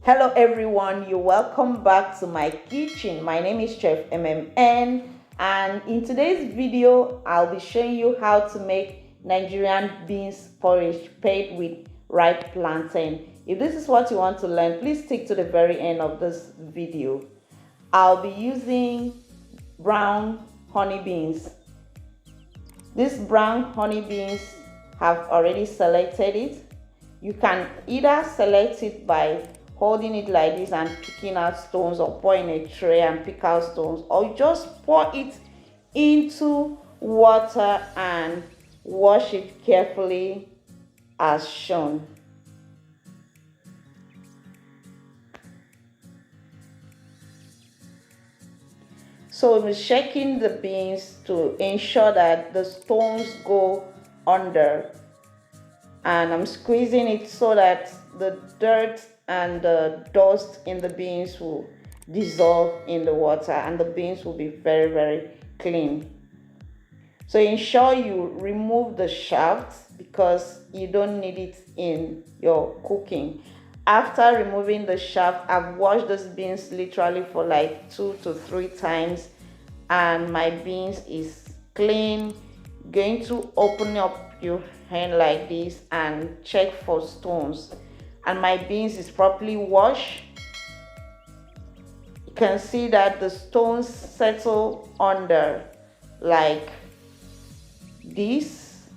Hello everyone, you're welcome back to my kitchen. My name is Chef MMN, and in today's video I'll be showing you how to make Nigerian beans porridge paired with ripe plantain. If this is what you want to learn, please stick to the very end of this video. I'll be using brown honey beans. These brown honey beans have already selected it. You can either select it by holding it like this and picking out stones, or pour in a tray and pick out stones, or just pour it into water and wash it carefully as shown. So I'm shaking the beans to ensure that the stones go under, and I'm squeezing it so that the dirt and the dust in the beans will dissolve in the water and the beans will be very clean. So ensure you remove the shaft because you don't need it in your cooking. After removing the shaft, I've washed those beans literally for like 2 to 3 times, and my beans is clean. Going to open up your hand like this and check for stones, and my beans is properly washed. You can see that the stones settle under like this.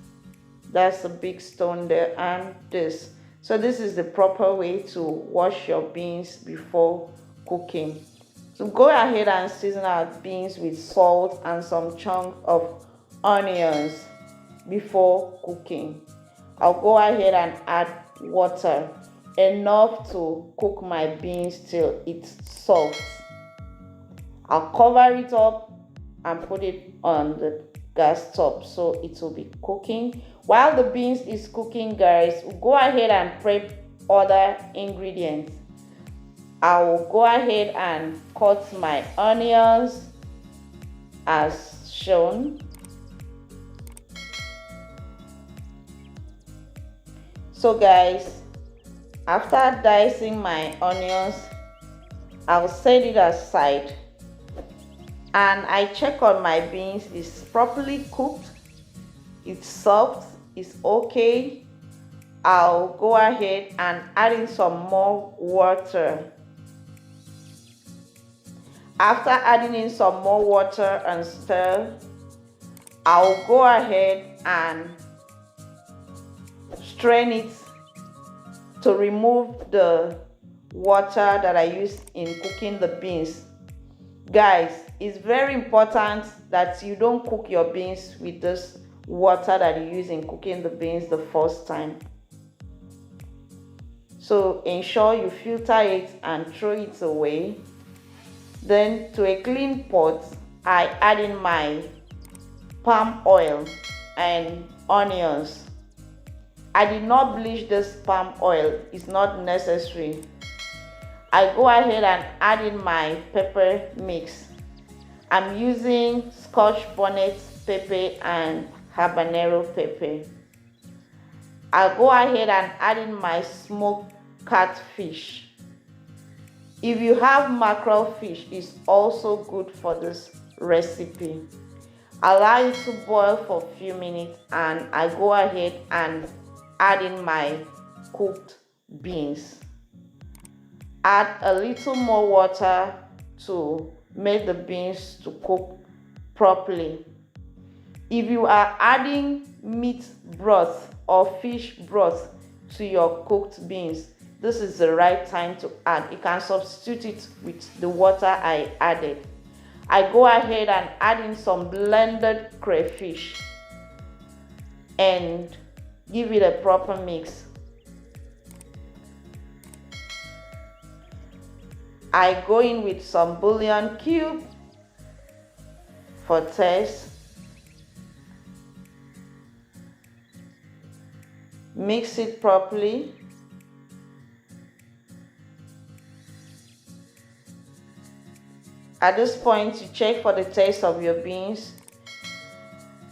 That's a big stone there, and this. So this is the proper way to wash your beans before cooking. So go ahead and season our beans with salt and some chunk of onions before cooking. I'll go ahead and add water, enough to cook my beans till it's soft. I'll cover it up and put it on the gas top so it will be cooking. While the beans is cooking, guys, we'll go ahead and prep other ingredients. I will go ahead and cut my onions as shown. So guys, after dicing my onions, I'll set it aside, and I check on my beans is properly cooked, it's soft, it's okay. I'll go ahead and add in some more water. After adding in some more water and stir, I'll go ahead and strain it to remove the water that I used in cooking the beans. Guys, it's very important that you don't cook your beans with this water that you use in cooking the beans the first time. So ensure you filter it and throw it away. Then to a clean pot, I add in my palm oil and onions. I did not bleach this palm oil, it's not necessary. I go ahead and add in my pepper mix. I'm using Scotch bonnet pepper and habanero pepper. I'll go ahead and add in my smoked catfish. If you have mackerel fish, it's also good for this recipe. Allow it to boil for a few minutes, and I go ahead and add in my cooked beans. Add a little more water to make the beans to cook properly. If you are adding meat broth or fish broth to your cooked beans, this is the right time to add. You can substitute it with the water I added. I go ahead and add in some blended crayfish and give it a proper mix. I go in with some bouillon cube for taste. Mix it properly. At this point, you check for the taste of your beans.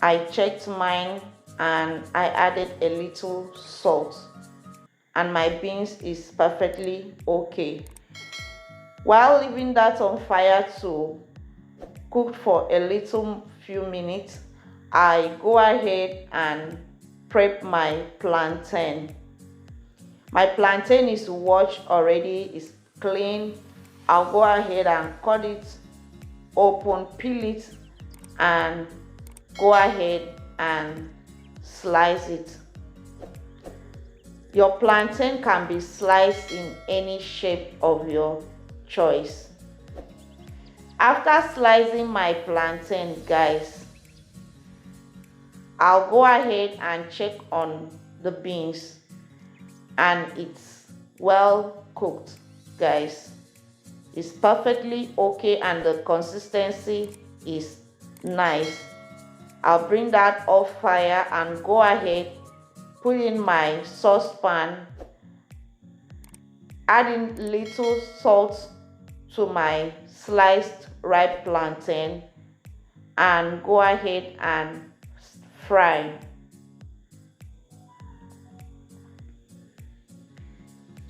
I checked mine and I added a little salt and my beans is perfectly okay. While leaving that on fire to cook for a little few minutes, I go ahead and prep my plantain. My plantain is washed already, is clean. I'll go ahead and cut it open, peel it, and go ahead and slice it. Your plantain can be sliced in any shape of your choice. After slicing my plantain, guys, I'll go ahead and check on the beans, and it's well cooked, guys. It's perfectly okay and the consistency is nice. I'll bring that off fire and go ahead, put in my saucepan, adding little salt to my sliced ripe plantain, and go ahead and fry.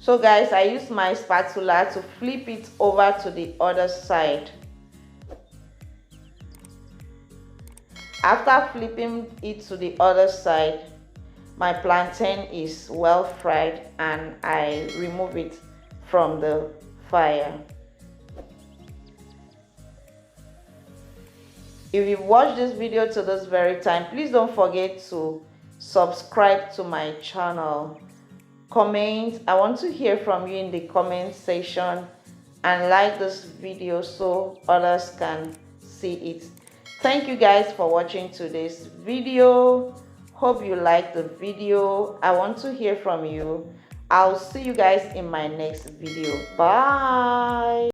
So guys, I use my spatula to flip it over to the other side. After flipping it to the other side, my plantain is well fried and I remove it from the fire. If you've watched this video to this very time, please don't forget to subscribe to my channel. Comment. I want to hear from you in the comment section, and like this video so others can see it. Thank you guys for watching today's video. Hope you liked the video. I want to hear from you. I'll see you guys in my next video. Bye.